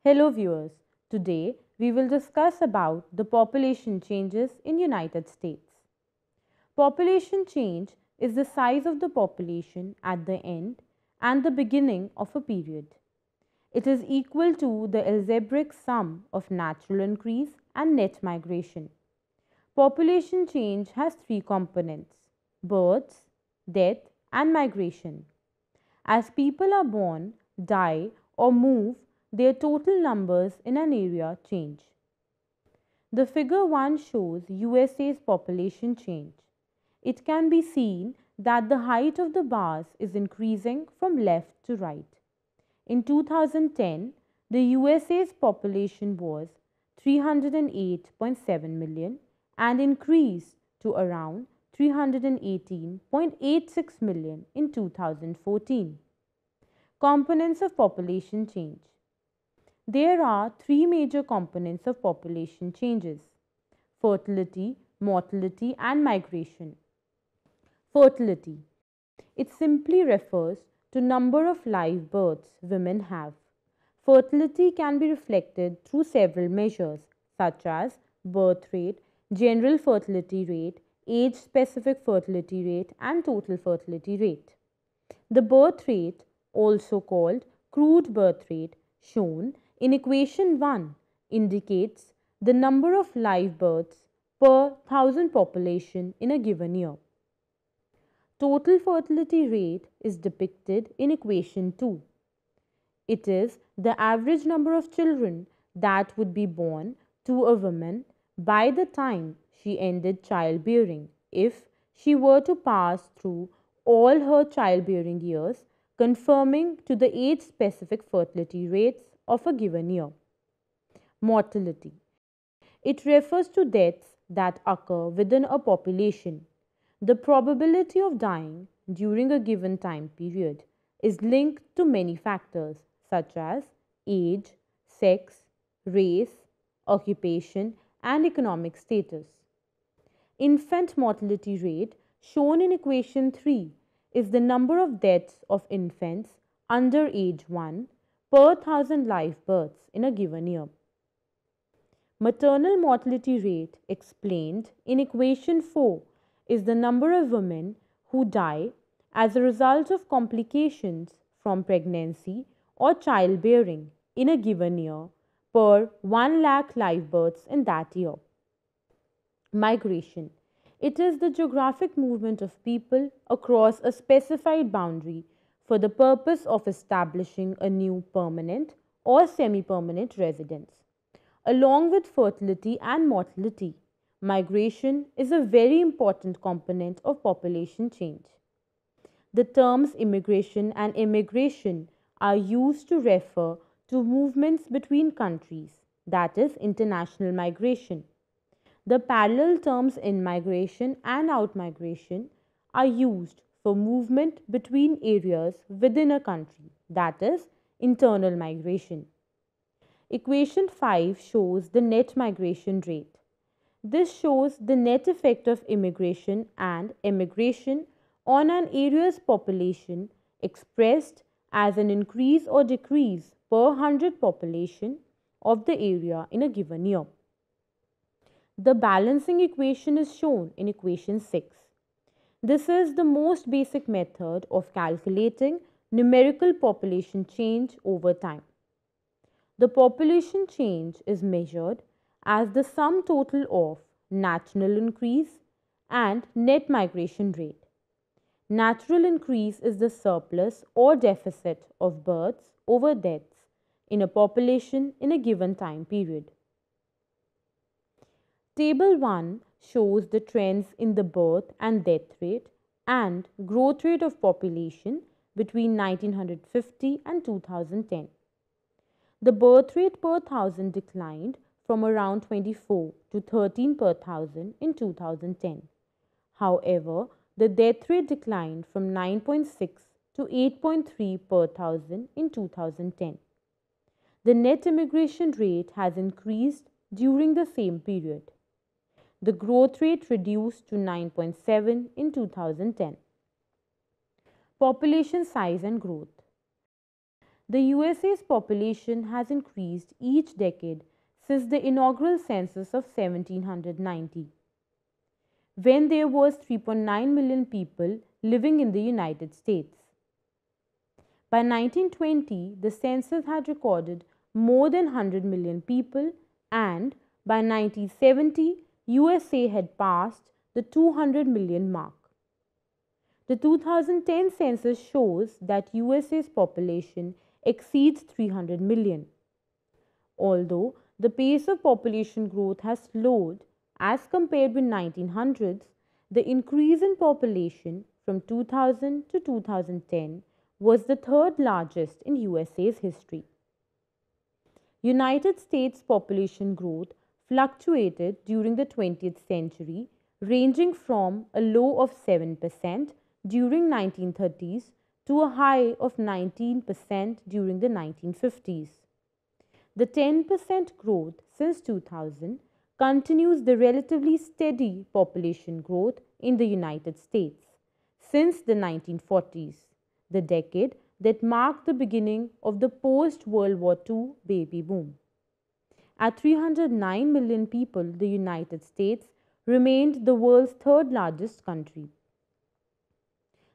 Hello viewers, today we will discuss about the population changes in United States. Population change is the size of the population at the end and the beginning of a period. It is equal to the algebraic sum of natural increase and net migration. Population change has three components: births, death and migration. As people are born, die or move, their total numbers in an area change. The figure 1 shows USA's population change. It can be seen that the height of the bars is increasing from left to right. In 2010, the USA's population was 308.7 million and increased to around 318.86 million in 2014. Components of population change. There are three major components of population changes: fertility, mortality and migration. Fertility. It simply refers to number of live births women have. Fertility can be reflected through several measures such as birth rate, general fertility rate, age-specific fertility rate and total fertility rate. The birth rate, also called crude birth rate, shown in equation 1 indicates the number of live births per thousand population in a given year. Total fertility rate is depicted in equation 2. It is the average number of children that would be born to a woman by the time she ended childbearing if she were to pass through all her childbearing years, conforming to the age-specific fertility rates of a given year. Mortality. It refers to deaths that occur within a population. The probability of dying during a given time period is linked to many factors such as age, sex, race, occupation, and economic status. Infant mortality rate, shown in equation 3, is the number of deaths of infants under age 1 per thousand live births in a given year. Maternal mortality rate, explained in equation 4, is the number of women who die as a result of complications from pregnancy or childbearing in a given year per 1 lakh live births in that year. Migration. It is the geographic movement of people across a specified boundary for the purpose of establishing a new permanent or semi-permanent residence. Along with fertility and mortality, migration is a very important component of population change. The terms immigration and emigration are used to refer to movements between countries, that is, international migration. The parallel terms in-migration and out-migration are used for movement between areas within a country, that is, internal migration. Equation 5 shows the net migration rate. This shows the net effect of immigration and emigration on an area's population expressed as an increase or decrease per 100 population of the area in a given year. The balancing equation is shown in equation 6. This is the most basic method of calculating numerical population change over time. The population change is measured as the sum total of natural increase and net migration rate. Natural increase is the surplus or deficit of births over deaths in a population in a given time period. Table 1 shows the trends in the birth and death rate and growth rate of population between 1950 and 2010. The birth rate per thousand declined from around 24 to 13 per thousand in 2010. However, the death rate declined from 9.6 to 8.3 per thousand in 2010. The net immigration rate has increased during the same period. The growth rate reduced to 9.7 in 2010. Population size and growth. The USA's population has increased each decade since the inaugural census of 1790, when there was 3.9 million people living in the United States. By 1920, the census had recorded more than 100 million people, and by 1970, USA had passed the 200 million mark. The 2010 census shows that USA's population exceeds 300 million. Although the pace of population growth has slowed as compared with 1900s, the increase in population from 2000 to 2010 was the third largest in USA's history. United States population growth fluctuated during the 20th century, ranging from a low of 7% during 1930s to a high of 19% during the 1950s. The 10% growth since 2000 continues the relatively steady population growth in the United States since the 1940s, the decade that marked the beginning of the post-World War II baby boom. At 309 million people, the United States remained the world's third largest country.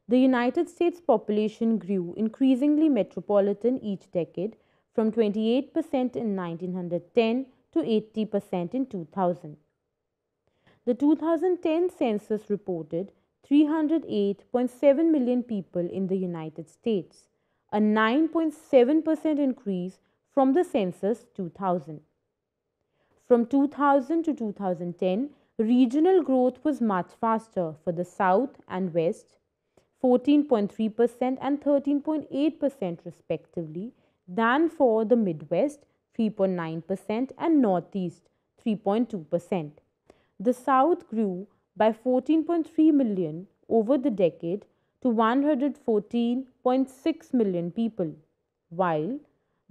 The United States population grew increasingly metropolitan each decade, from 28% in 1910 to 80% in 2000. The 2010 census reported 308.7 million people in the United States, a 9.7% increase from the census 2000. From 2000 to 2010, regional growth was much faster for the South and West, 14.3% and 13.8% respectively, than for the Midwest, 3.9%, and Northeast, 3.2%. The South grew by 14.3 million over the decade to 114.6 million people, while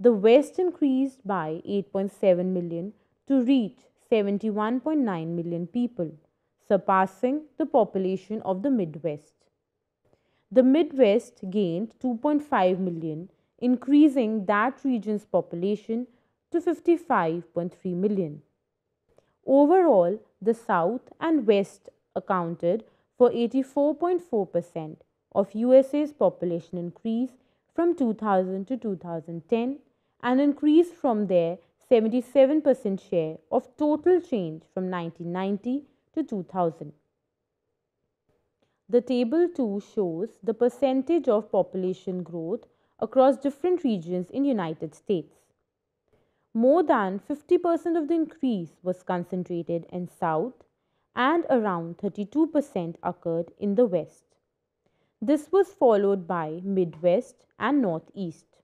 the West increased by 8.7 million to reach 71.9 million people, surpassing the population of the Midwest. The Midwest gained 2.5 million, increasing that region's population to 55.3 million. Overall, the South and West accounted for 84.4% of USA's population increase from 2000 to 2010 and increased from their 77% share of total change from 1990 to 2000. The table 2 shows the percentage of population growth across different regions in United States. More than 50% of the increase was concentrated in South and around 32% occurred in the West. This was followed by Midwest and Northeast.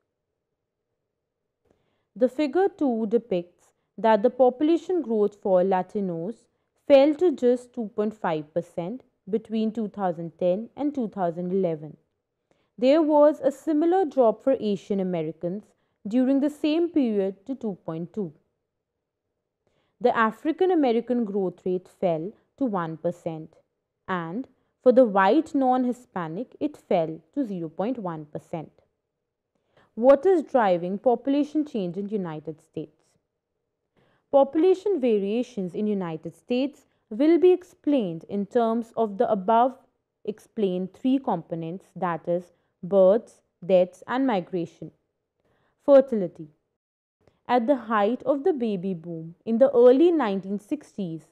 The figure 2 depicts that the population growth for Latinos fell to just 2.5% between 2010 and 2011. There was a similar drop for Asian Americans during the same period to 2.2. The African American growth rate fell to 1%, and for the white non-Hispanic it fell to 0.1%. What is driving population change in United States? Population variations in United States will be explained in terms of the above explained three components, that is, births, deaths, and migration. Fertility. At the height of the baby boom in the early 1960s,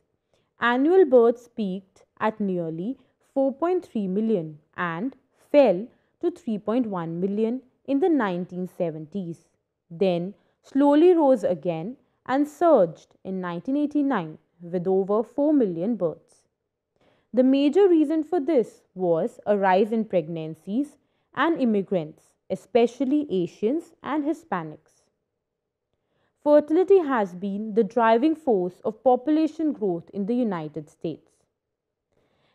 annual births peaked at nearly 4.3 million and fell to 3.1 million in the 1970s, then slowly rose again and surged in 1989 with over 4 million births. The major reason for this was a rise in pregnancies and immigrants, especially Asians and Hispanics. Fertility has been the driving force of population growth in the United States.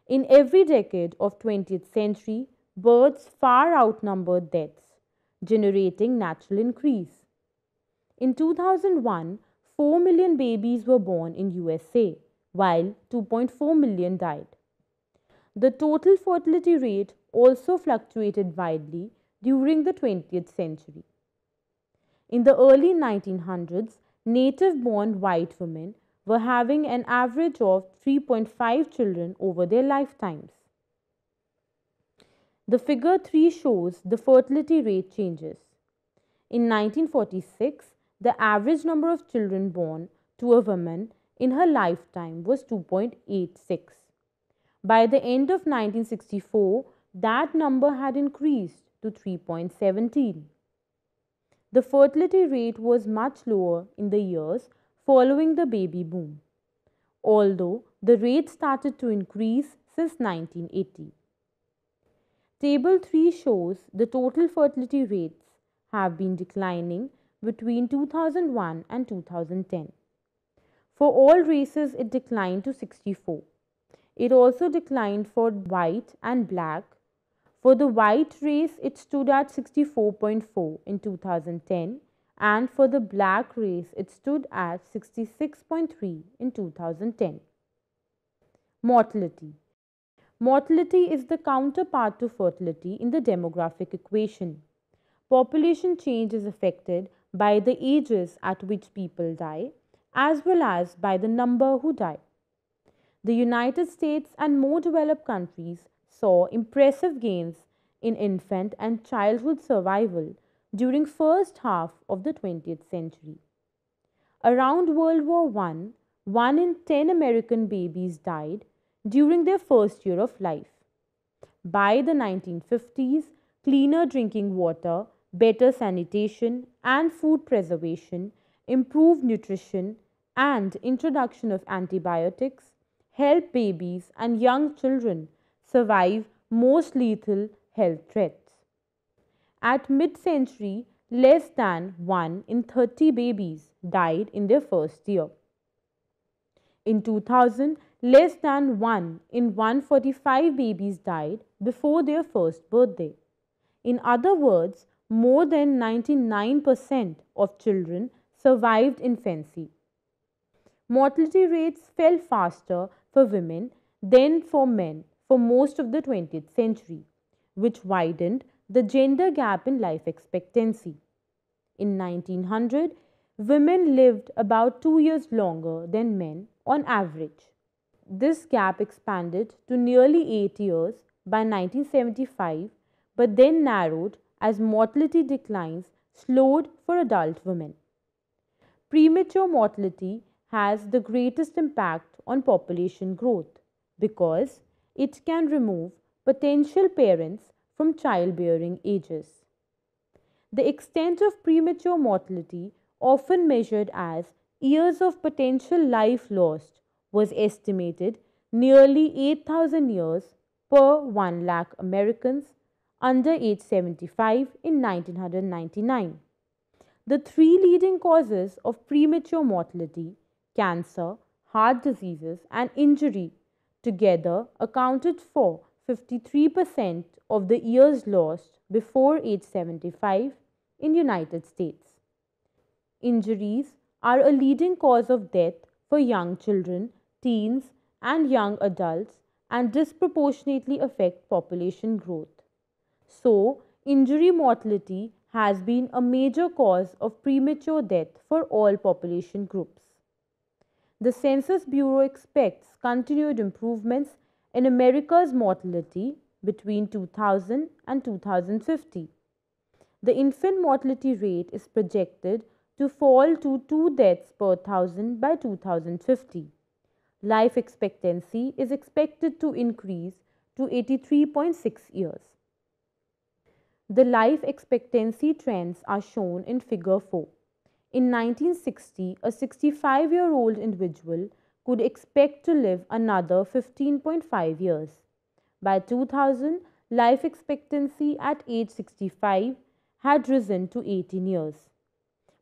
In every decade of 20th century, births far outnumbered deaths, generating natural increase. In 2001, 4 million babies were born in USA, while 2.4 million died. The total fertility rate also fluctuated widely during the 20th century. In the early 1900s, native-born white women were having an average of 3.5 children over their lifetimes. The figure 3 shows the fertility rate changes. In 1946, the average number of children born to a woman in her lifetime was 2.86. By the end of 1964, that number had increased to 3.17. The fertility rate was much lower in the years following the baby boom, although the rate started to increase since 1980. Table 3 shows the total fertility rates have been declining between 2001 and 2010. For all races, it declined to 64. It also declined for white and black. For the white race, it stood at 64.4 in 2010, and for the black race, it stood at 66.3 in 2010. Mortality. Mortality is the counterpart to fertility in the demographic equation. Population change is affected by the ages at which people die, as well as by the number who die. The United States and more developed countries saw impressive gains in infant and childhood survival during first half of the 20th century. Around World War I, 1 in 10 American babies died during their first year of life. By the 1950s, cleaner drinking water, better sanitation, and food preservation, improved nutrition, and introduction of antibiotics help babies and young children survive most lethal health threats. At mid-century, less than 1 in 30 babies died in their first year. In 2000, less than 1 in 145 babies died before their first birthday. In other words, more than 99% of children survived infancy. Mortality rates fell faster for women than for men for most of the 20th century, which widened the gender gap in life expectancy. In 1900, women lived about 2 years longer than men on average. This gap expanded to nearly 8 years by 1975, but then narrowed as mortality declines slowed for adult women. Premature mortality has the greatest impact on population growth because it can remove potential parents from childbearing ages. The extent of premature mortality, often measured as years of potential life lost, was estimated nearly 8,000 years per 1 lakh Americans under age 75 in 1999. The 3 leading causes of premature mortality, cancer, heart diseases, and injury, together accounted for 53% of the years lost before age 75 in United States. Injuries are a leading cause of death for young children, teens, and young adults and disproportionately affect population growth. So, injury mortality has been a major cause of premature death for all population groups. The Census Bureau expects continued improvements in America's mortality between 2000 and 2050. The infant mortality rate is projected to fall to 2 deaths per thousand by 2050. Life expectancy is expected to increase to 83.6 years. The life expectancy trends are shown in Figure 4. In 1960, a 65-year-old individual could expect to live another 15.5 years. By 2000, life expectancy at age 65 had risen to 18 years.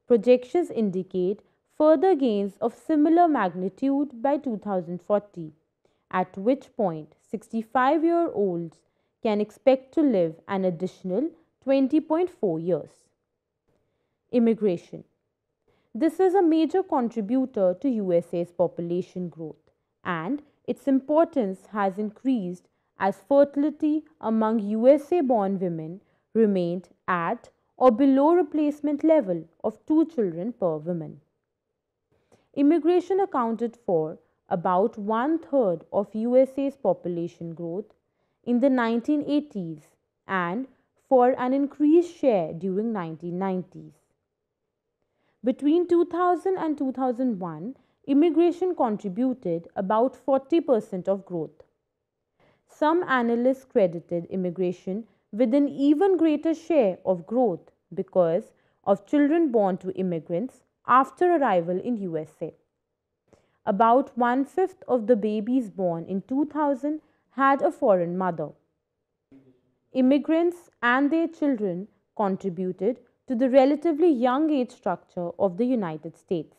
Projections indicate further gains of similar magnitude by 2040, at which point 65-year-olds can expect to live an additional 20.4 years. Immigration. This is a major contributor to USA's population growth, and its importance has increased as fertility among USA-born women remained at or below replacement level of 2 children per woman. Immigration accounted for about one-third of USA's population growth in the 1980s and for an increased share during 1990s. Between 2000 and 2001, immigration contributed about 40% of growth. Some analysts credited immigration with an even greater share of growth because of children born to immigrants after arrival in USA. About one-fifth of the babies born in 2000 had a foreign mother. Immigrants and their children contributed to the relatively young age structure of the United States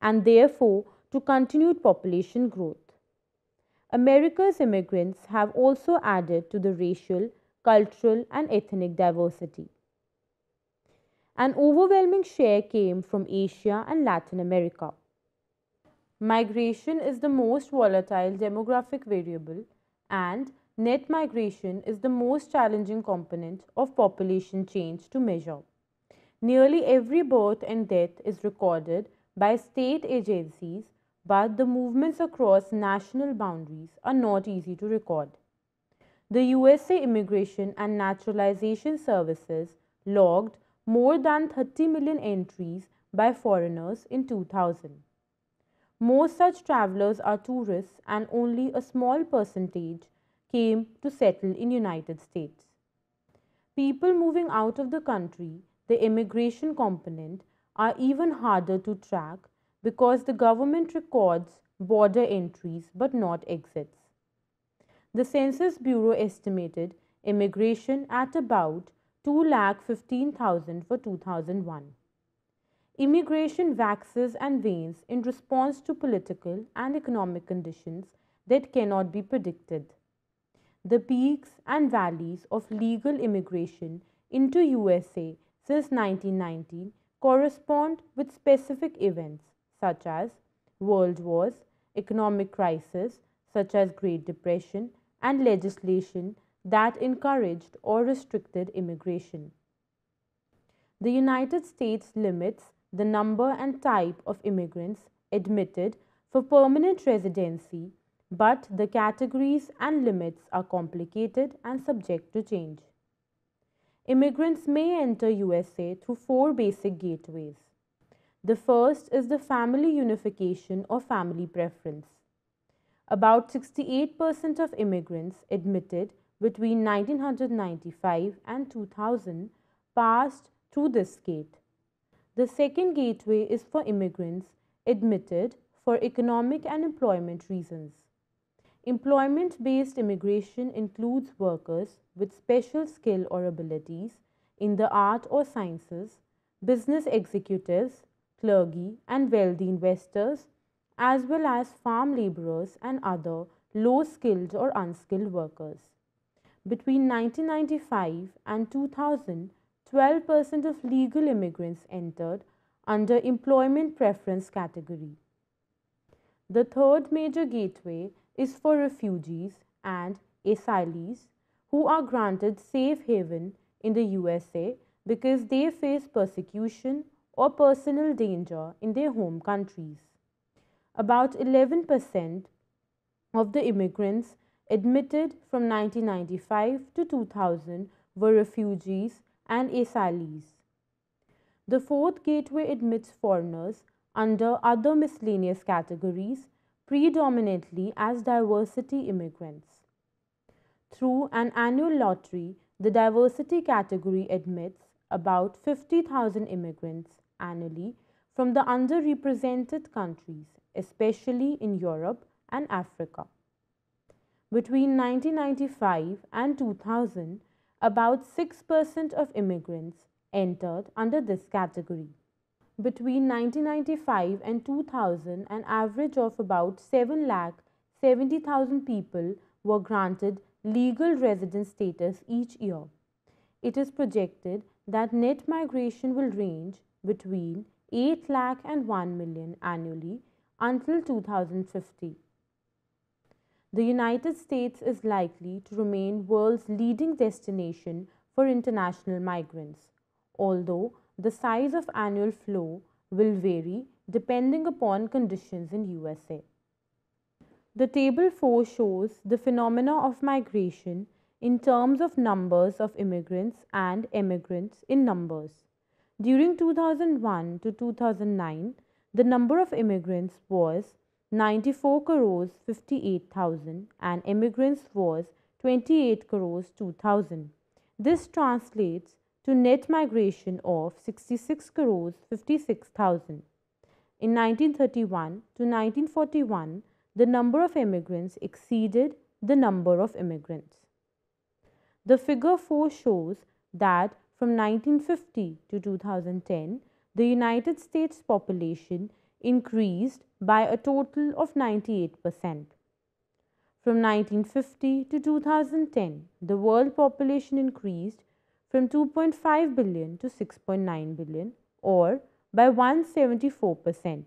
and therefore to continued population growth. America's immigrants have also added to the racial, cultural, and ethnic diversity. An overwhelming share came from Asia and Latin America. Migration is the most volatile demographic variable, and net migration is the most challenging component of population change to measure. Nearly every birth and death is recorded by state agencies, but the movements across national boundaries are not easy to record. The USA Immigration and Naturalization Services logged more than 30 million entries by foreigners in 2000. Most such travelers are tourists and only a small percentage came to settle in United States. People moving out of the country, the immigration component, are even harder to track because the government records border entries but not exits. The Census Bureau estimated immigration at about 215,000 for 2001. Immigration waxes and wanes in response to political and economic conditions that cannot be predicted. The peaks and valleys of legal immigration into USA since 1919 correspond with specific events such as world wars, economic crises such as Great Depression, and legislation that encouraged or restricted immigration. The United States limits the number and type of immigrants admitted for permanent residency, but the categories and limits are complicated and subject to change. Immigrants may enter USA through 4 basic gateways. The first is the family unification or family preference. About 68% of immigrants admitted between 1995 and 2000 passed through this gate. The second gateway is for immigrants admitted for economic and employment reasons. Employment-based immigration includes workers with special skill or abilities in the art or sciences, business executives, clergy, and wealthy investors, as well as farm laborers and other low-skilled or unskilled workers. Between 1995 and 2000, 12% of legal immigrants entered under employment preference category. The third major gateway is for refugees and asylees who are granted safe haven in the USA because they face persecution or personal danger in their home countries. About 11% of the immigrants admitted from 1995 to 2000 were refugees and asylees. The fourth gateway admits foreigners under other miscellaneous categories, predominantly as diversity immigrants. Through an annual lottery, the diversity category admits about 50,000 immigrants annually from the underrepresented countries, especially in Europe and Africa. Between 1995 and 2000, about 6% of immigrants entered under this category. Between 1995 and 2000, an average of about 7,70,000 people were granted legal resident status each year. It is projected that net migration will range between 8 lakh and 1 million annually until 2050. The United States is likely to remain world's leading destination for international migrants, although the size of annual flow will vary depending upon conditions in USA. The table 4 shows the phenomena of migration in terms of numbers of immigrants and emigrants in numbers. During 2001 to 2009, the number of immigrants was 94 crores 58,000 and immigrants was 28 crores 2,000. This translates to net migration of 66 crores 56,000. In 1931 to 1941, the number of immigrants exceeded the number of immigrants. The figure 4 shows that from 1950 to 2010, the United States population increased by a total of 98%. From 1950 to 2010, the world population increased from 2.5 billion to 6.9 billion, or by 174%.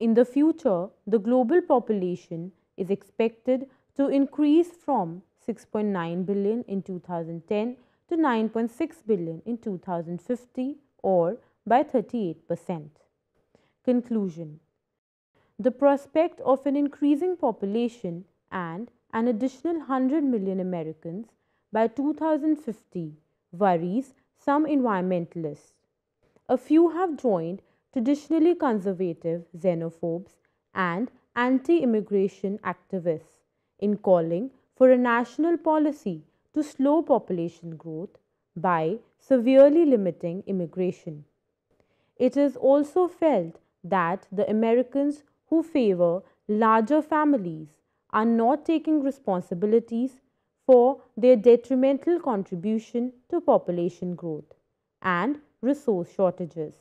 In the future, the global population is expected to increase from 6.9 billion in 2010 to 9.6 billion in 2050, or by 38%. Conclusion: the prospect of an increasing population and an additional 100 million Americans by 2050 worries some environmentalists. A few have joined traditionally conservative xenophobes and anti-immigration activists in calling for a national policy to slow population growth by severely limiting immigration. It is also felt that the Americans who favor larger families are not taking responsibilities for their detrimental contribution to population growth and resource shortages.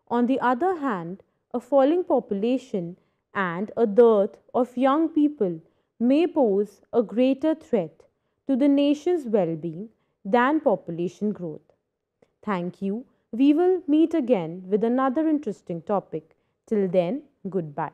On the other hand, a falling population and a dearth of young people may pose a greater threat to the nation's well-being than population growth. Thank you. We will meet again with another interesting topic. Till then, goodbye.